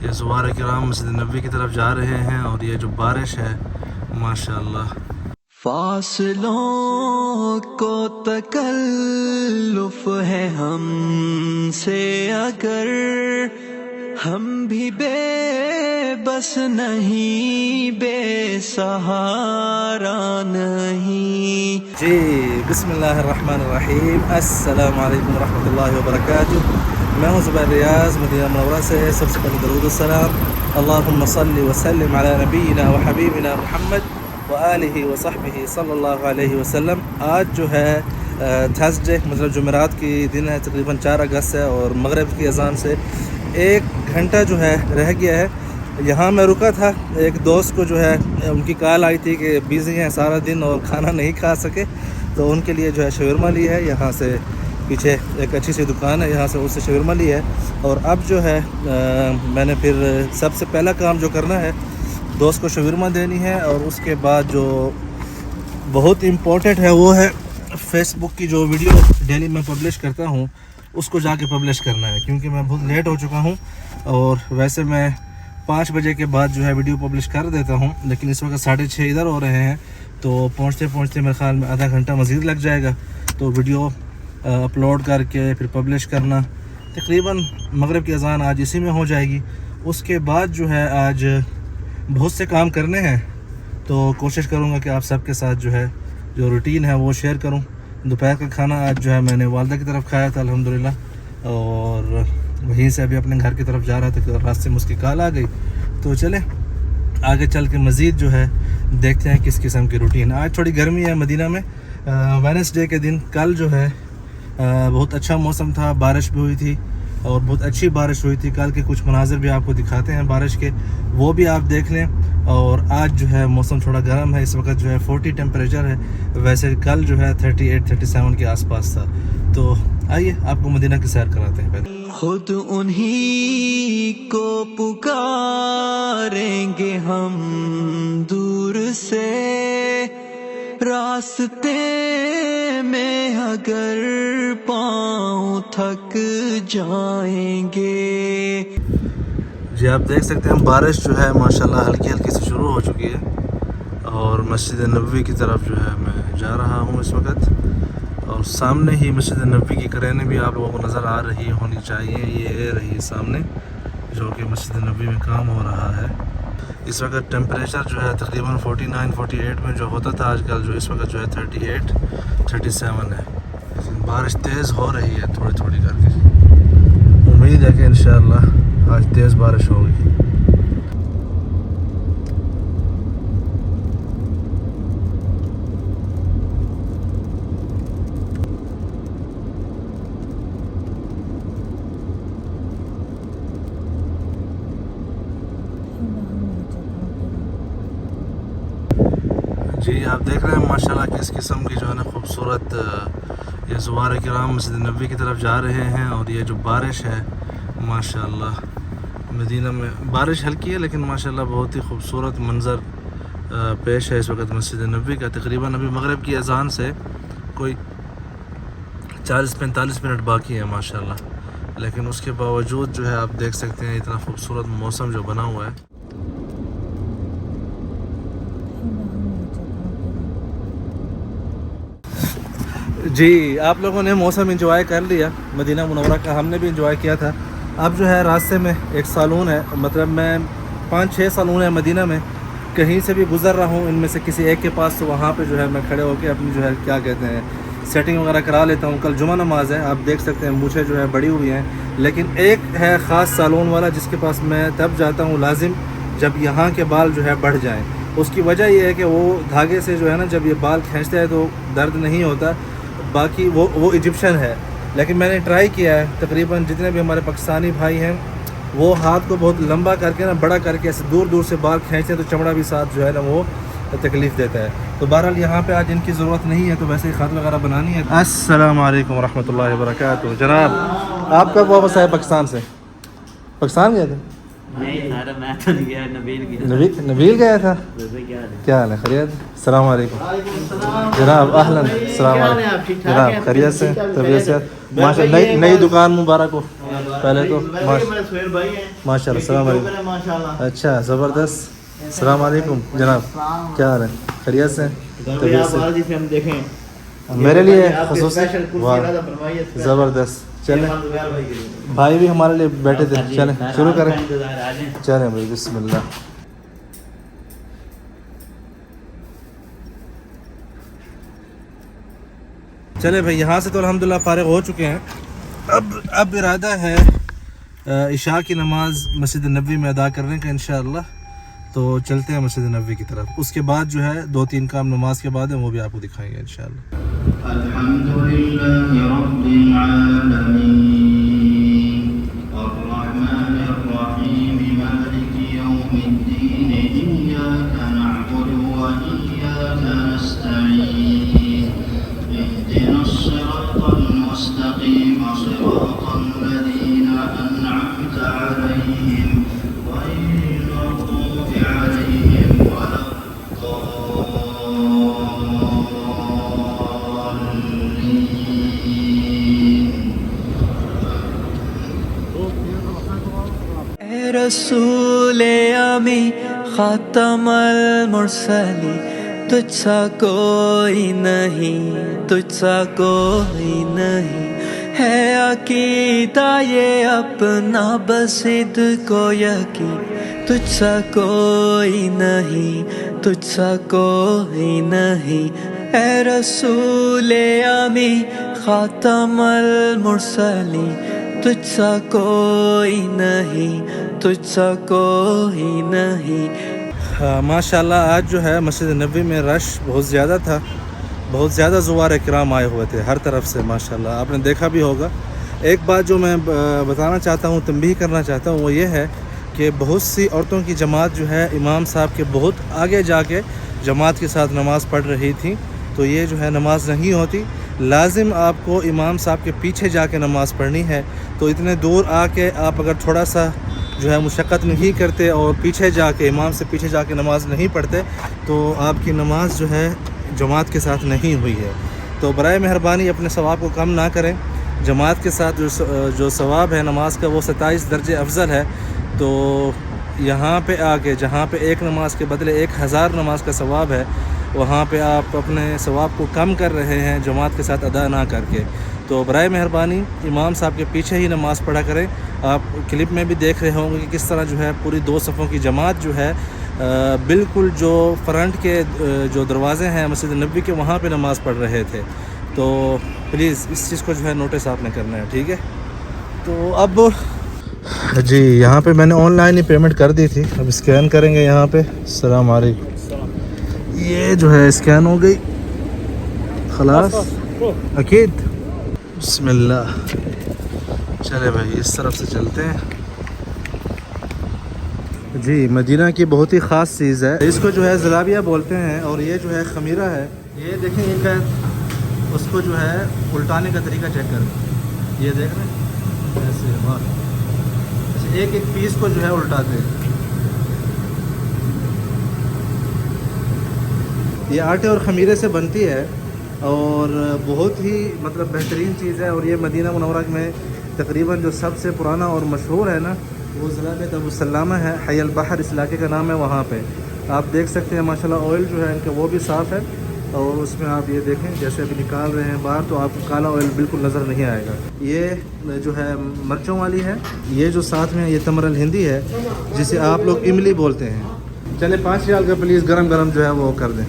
ये ज़ुवार किराम मस्जिद नबी की तरफ जा रहे हैं और ये जो बारिश है माशाअल्लाह। फासलों को तकल्लुफ है हमसे अगर हम भी बेबस नहीं बेसहारा नहीं। जी बिस्मिल्लाहिर्रहमानिर्रहीम, अस्सलामु अलैकुम रहमतुल्लाहि व बरकातुहू। मैं हूँ ज़ुबैर रियाज़ मदीना मुनव्वरा से। सबसे पहले दरूद व सलाम अल्लाहुम्मा सल्लि व सल्लिम अला नबीना व हबीबिना मुहम्मद व आलिहि व सहबिहि सल्लल्लाहु अलैहि वसल्लम। आज जो है थर्सडे मतलब जुमेरात की दिन है, तकरीबन 4 अगस्त है और मगरिब की अज़ान से 1 घंटा जो है रह गया है। यहाँ मैं रुका था, एक दोस्त को जो है उनकी कॉल आई थी कि बिज़ी हैं सारा दिन और खाना नहीं खा सके, तो उनके लिए जो है शवरमा ली है। यहाँ से पीछे एक अच्छी सी दुकान है, यहाँ से उससे शवरमा ली है। और अब जो है मैंने फिर सबसे पहला काम जो करना है दोस्त को शवरमा देनी है, और उसके बाद जो बहुत इम्पोर्टेंट है वो है फेसबुक की जो वीडियो डेली मैं पब्लिश करता हूँ उसको जाके पब्लिश करना है, क्योंकि मैं बहुत लेट हो चुका हूँ। और वैसे मैं 5 बजे के बाद जो है वीडियो पब्लिश कर देता हूँ, लेकिन इस वक्त 6:30 इधर हो रहे हैं, तो पहुँचते पहुँचते मेरे ख्याल में आधा घंटा मज़ीद लग जाएगा। तो वीडियो अपलोड करके फिर पब्लिश करना तकरीबन मगरिब की अज़ान आज इसी में हो जाएगी। उसके बाद जो है आज बहुत से काम करने हैं, तो कोशिश करूँगा कि आप सबके साथ जो है जो रूटीन है वो शेयर करूँ। दोपहर का खाना आज जो है मैंने वालदा की तरफ खाया था अल्हम्दुलिल्लाह, और वहीं से अभी अपने घर की तरफ जा रहा था कि रास्ते में उसकी कॉल आ गई। तो चले आगे चल के मज़ीद जो है देखते हैं किस किस्म की रूटीन। आज थोड़ी गर्मी है मदीना में। वेडनेसडे के दिन कल जो है बहुत अच्छा मौसम था, बारिश भी हुई थी और बहुत अच्छी बारिश हुई थी। कल के कुछ मनाज़िर भी आपको दिखाते हैं बारिश के, वो भी आप देख लें। और आज जो है मौसम थोड़ा गर्म है, इस वक्त जो है 40 टेम्परेचर है, वैसे कल जो है 38-37 के आसपास था। तो आइए आपको मदीना की सैर कराते हैं। पहले खुद उन्हीं को पुकारेंगे हम दूर से, रास्ते में अगर पाँव थक जाएंगे। जी आप देख सकते हैं बारिश जो है माशाल्लाह हल्की हल्की से शुरू हो चुकी है, और मस्जिद नबवी की तरफ जो है मैं जा रहा हूँ इस वक्त। और सामने ही मस्जिद नबवी की करेने भी आप लोगों को नज़र आ रही होनी चाहिए, ये रही सामने जो कि मस्जिद नबवी में काम हो रहा है। इस वक्त टेम्परेचर जो है तकरीबन 49-48 में जो होता था आजकल, जो इस वक्त जो है 38-37 है। बारिश तेज़ हो रही है थोड़ी थोड़ी करके, उम्मीद है कि इंशाअल्लाह आज तेज़ बारिश होगी। जी आप देख रहे हैं माशाल्लाह किस किस्म की जो है ना खूबसूरत ये ज़ुवार किराम मस्जिद नबी की तरफ जा रहे हैं। और ये जो बारिश है माशाल्लाह मदीना में बारिश हल्की है, लेकिन माशाल्लाह बहुत ही खूबसूरत मंज़र पेश है इस वक्त मस्जिद नबी का। तकरीबन अभी मगरिब की अज़ान से कोई 40-45 मिनट बाकी है माशाल्लाह, लेकिन उसके बावजूद जो है आप देख सकते हैं इतना खूबसूरत मौसम जो बना हुआ है। जी आप लोगों ने मौसम एंजॉय कर लिया मदीना मुनव्वरा का, हमने भी एंजॉय किया था। अब जो है रास्ते में एक सालून है, मतलब मैं 5-6 सालून है मदीना में, कहीं से भी गुज़र रहा हूँ इनमें से किसी एक के पास, तो वहाँ पे जो है मैं खड़े होकर अपनी जो है क्या कहते हैं सेटिंग वगैरह करा लेता हूँ। कल जुमा नमाज़ है, आप देख सकते हैं मूछें जो है बड़ी हुई हैं, लेकिन एक है ख़ास सालून वाला जिसके पास मैं तब जाता हूँ लाजिम जब यहाँ के बाल जो है बढ़ जाएँ। उसकी वजह यह है कि वो धागे से जो है ना जब ये बाल खींचते हैं तो दर्द नहीं होता। बाकी वो इजिप्शियन है, लेकिन मैंने ट्राई किया है, तकरीबन जितने भी हमारे पाकिस्तानी भाई हैं वो हाथ को बहुत लंबा करके ना बड़ा करके ऐसे दूर दूर से बाल खींचते हैं, तो चमड़ा भी साथ जो है ना वो तकलीफ़ देता है। तो बहरहाल यहाँ पे आज इनकी ज़रूरत नहीं है, तो वैसे ही ख़त वगैरह बनानी है। अस्सलामु अलैकुम रहमतुल्लाहि व बरकातुहू। जनाब आप कब वापस आए पाकिस्तान से? पाकिस्तान गए थे? नहीं सर मैं तो नहीं गया, नबील गया। नबील गया था? क्या हाल है? खैरियत? अस्सलाम वालेकुम जनाब। अहलन। अस्सलाम वालेकुम जनाब, खैरियत से? तबीयत से? माशाल्लाह नई दुकान मुबारक हो। पहले तो मेरे सुहेल भाई हैं माशाल्लाह सलाम वालेकुम। माशाल्लाह। अच्छा ज़बरदस्त। सलाम वालेकुम जनाब, क्या हाल है? खैरियत से? तबीयत से? आप जिसे हम देखें मेरे लिए आपके खुसूस स्पेशल कुर्सी वाह इरादा फरमाइए। ज़बरदस्त। चलें, जुबैर भाई के लिए। भाई भी हमारे लिए बैठे थे, चलें शुरू करें। इंतजार आ जाएं। चलें भाई, बिस्मिल्लाह। चले भाई, यहाँ से तो अल्हम्दुलिल्लाह फारिग हो चुके हैं। अब इरादा है इशा की नमाज मस्जिद नबवी में अदा करने का इंशाअल्लाह। तो चलते हैं मस्जिद नबवी की तरफ। उसके बाद जो है 2-3 काम नमाज के बाद है, वो भी आपको दिखाएंगे इंशाअल्लाह। अल्हम्दुलिल्लाहि रब्बिल आलमीन अर्रहमानिर रहीम मालिकि यौमिद्दीन इय्याका नअबुदु व इय्याका नस्तईन इहदिनस सिरातल मुस्तक़ीम सिरातल लज़ीना अनअमता अलैहिम गैरिल मग़दूबि अलैहिम ए रसूले आमी खातमल मुरसली, तुझसा कोई नहीं, तुझसा कोई नहीं है अकीदा ये अपना बसिद को यकीन, तुझसा कोई नहीं, तुझसा कोई नहीं ए रसूले आमी खातमल मुरसली, तुझसा कोई नहीं, तुझसा कोई नहीं। माशाल्लाह आज जो है मस्जिद नबवी में रश बहुत ज़्यादा था, बहुत ज़्यादा ज़ुवार इकराम आए हुए थे हर तरफ से माशाल्लाह, आपने देखा भी होगा। एक बात जो मैं बताना चाहता हूँ, तंबीह करना चाहता हूँ, वो ये है कि बहुत सी औरतों की जमात जो है इमाम साहब के बहुत आगे जाके जमात के साथ नमाज़ पढ़ रही थी। तो ये जो है नमाज नहीं होती, लाजिम आपको इमाम साहब के पीछे जाके नमाज़ पढ़नी है। तो इतने दूर आके आप अगर थोड़ा सा जो है मुशक्क़त नहीं करते और पीछे जाके इमाम से पीछे जाके नमाज़ नहीं पढ़ते, तो आपकी नमाज जो है जमात के साथ नहीं हुई है। तो बराए मेहरबानी अपने सवाब को कम ना करें। जमात के साथ जो सवाब है नमाज का वो 27 दर्जे अफजल है। तो यहाँ पे आके जहाँ पे एक नमाज के बदले 1000 नमाज का सवाब है, वहाँ पे आप अपने सवाब को कम कर रहे हैं जमात के साथ अदा ना करके। तो बराए मेहरबानी इमाम साहब के पीछे ही नमाज़ पढ़ा करें। आप क्लिप में भी देख रहे होंगे कि किस तरह जो है पूरी 2 सफ़ों की जमात जो है बिल्कुल जो फ्रंट के जो दरवाज़े हैं मस्जिद नबवी के, वहाँ पे नमाज़ पढ़ रहे थे। तो प्लीज़ इस चीज़ को जो है नोटिस आपने करना है, ठीक है। तो अब जी यहाँ पे मैंने ऑनलाइन ही पेमेंट कर दी थी, अब स्कैन करेंगे यहाँ पे। अस्सलाम वालेकुम। ये जो है स्कैन हो गई, खलास अकीद। बिस्मिल्लाह। चले भाई इस तरफ से चलते हैं। जी मदीना की बहुत ही ख़ास चीज़ है, इसको जो है जलाबिया बोलते हैं, और ये जो है खमीरा है। ये देखें, एक उसको जो है उल्टाने का तरीका चेक करें, ये देख रहे हैं ऐसे। वाह, एक एक पीस को जो है उल्टाते हैं। ये आटे और ख़मीरे से बनती है और बहुत ही मतलब बेहतरीन चीज़ है। और ये मदीना मुनव्वरा में तकरीबन जो सबसे पुराना और मशहूर है ना, वो ज़िला में अबू सलामा है, हय अल बहर इस इलाके का नाम है। वहाँ पे आप देख सकते हैं माशाल्लाह ऑयल जो है इनका वो भी साफ़ है, और उसमें आप ये देखें जैसे अभी निकाल रहे हैं बाहर, तो आपको काला ऑयल बिल्कुल नज़र नहीं आएगा। ये जो है मिर्चों वाली है। ये जो साथ में ये तमरल हिंदी है, जिसे आप लोग इमली बोलते हैं। चले 5 रियाल का प्लीज़ गरम गरम जो है वो कर दें।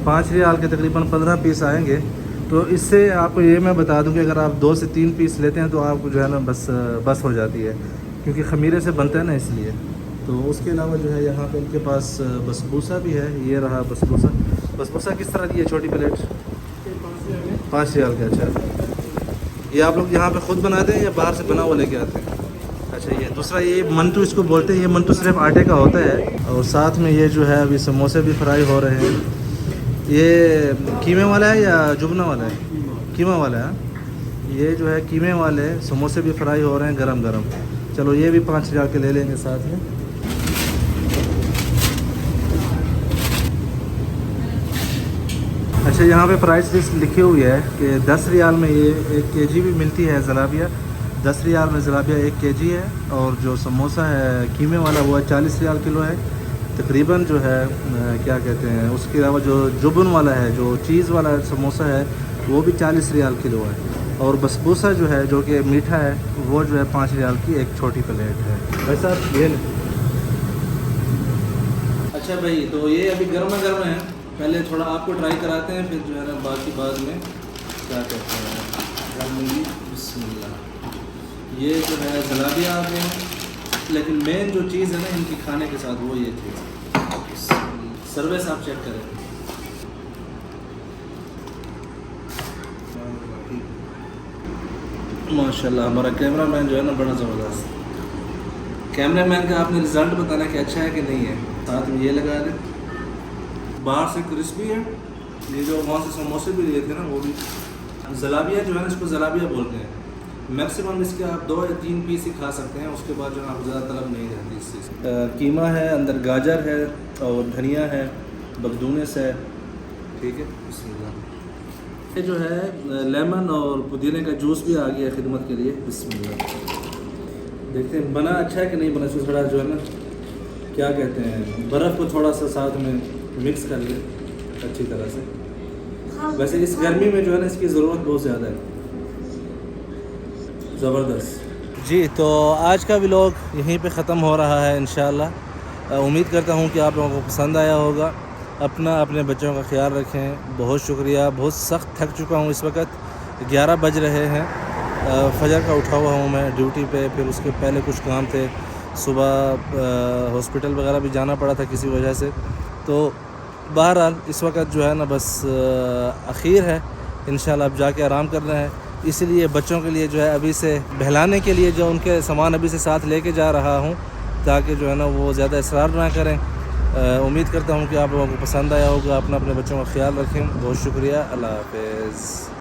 5 रियाल के तकरीबन 15 पीस आएंगे। तो इससे आपको ये मैं बता दूं कि अगर आप 2 से 3 पीस लेते हैं तो आपको जो है ना बस हो जाती है, क्योंकि ख़मीरे से बनता है ना इसलिए। तो उसके अलावा जो है यहाँ पे इनके पास बसबूसा भी है। ये रहा बसबूसा। बसबूसा किस तरह की है? छोटी प्लेट 5 रियाल का। अच्छा, ये आप लोग यहाँ पे ख़ुद बनाते हैं या बाहर से बना हुआ लेके आते हैं? अच्छा, ये दूसरा ये मंटू इसको बोलते हैं। ये मंटू सिर्फ आटे का होता है, और साथ में ये जो है अभी समोसे भी फ्राई हो रहे हैं। ये कीमे वाला है या जुबना वाला है? कीमा वाला है। ये जो है कीमे वाले समोसे भी फ्राई हो रहे हैं गरम गरम। चलो ये भी 5 रियाल के ले लेंगे साथ में। अच्छा, यहाँ पे प्राइस लिस्ट लिखी हुई है कि 10 रियाल में ये 1 केजी भी मिलती है जलाबिया, 10 रियाल में जलाबिया 1 kg है, और जो समोसा है कीमे वाला वो 40 रियाल किलो है तकरीबन। जो है क्या कहते हैं, उसके अलावा जो जुबन वाला है, जो चीज़ वाला समोसा है, वो भी 40 रियाल किलो है। और बसबूसा जो है, जो कि मीठा है, वो जो है 5 रियाल की एक छोटी प्लेट है। भाई साहब ये लें। अच्छा भाई, तो ये अभी गर्मा गर्म है, पहले थोड़ा आपको ट्राई कराते हैं, फिर जो है ना बाकी बाद में क्या कहते हैं गर्मी। बिस्मिल्लाह। ये जो है जलाबिया आ गए हैं, लेकिन मेन जो चीज़ है ना इनकी खाने के साथ वो ये चीज़। सर्विस आप चेक करें। माशाल्लाह हमारा कैमरामैन जो है ना बड़ा ज़बरदस्त। कैमरामैन का आपने रिज़ल्ट बताना कि अच्छा है कि नहीं है। साथ में ये लगा दें, बाहर से क्रिस्पी है। ये जो वहाँ से समोसे भी लिए थे ना, वो भी जलाबिया जो है ना, इसको जलाबिया बोलते हैं। मैक्सिमम इसके आप 2 या 3 पीस ही खा सकते हैं, उसके बाद जो है आपको ज़्यादा तलब नहीं रहती इस चीज़। कीमा है, अंदर गाजर है और धनिया है, बकदूनेस है, ठीक है। बिस्मिल्लाह। ये जो है लेमन और पुदीने का जूस भी आ गया खिदमत के लिए। बिस्मिल्लाह। देखते हैं बना अच्छा है कि नहीं बना। इसको थोड़ा जो है ना क्या कहते हैं, बर्फ़ को थोड़ा सा साथ में मिक्स कर ले अच्छी तरह से। वैसे इस गर्मी में जो है ना इसकी ज़रूरत बहुत ज़्यादा है। ज़बरदस्त जी। तो आज का व्लॉग यहीं पे ख़त्म हो रहा है इंशाअल्लाह। उम्मीद करता हूँ कि आप लोगों को पसंद आया होगा। अपना अपने बच्चों का ख्याल रखें। बहुत शुक्रिया। बहुत सख्त थक चुका हूँ, इस वक्त 11 बज रहे हैं। फजर का उठा हुआ हूँ मैं ड्यूटी पे, फिर उसके पहले कुछ काम थे, सुबह हॉस्पिटल वगैरह भी जाना पड़ा था किसी वजह से। तो बहरहाल इस वक्त जो है ना बस अखीर है, इंशाल्लाह अब जाके आराम करना है। इसलिए बच्चों के लिए जो है अभी से बहलाने के लिए जो उनके सामान अभी से साथ लेके जा रहा हूँ, ताकि जो है ना वो ज़्यादा इसरार ना करें। उम्मीद करता हूँ कि आप लोगों को पसंद आया होगा। अपने बच्चों का ख्याल रखें। बहुत शुक्रिया। अल्लाह हाफ़िज़।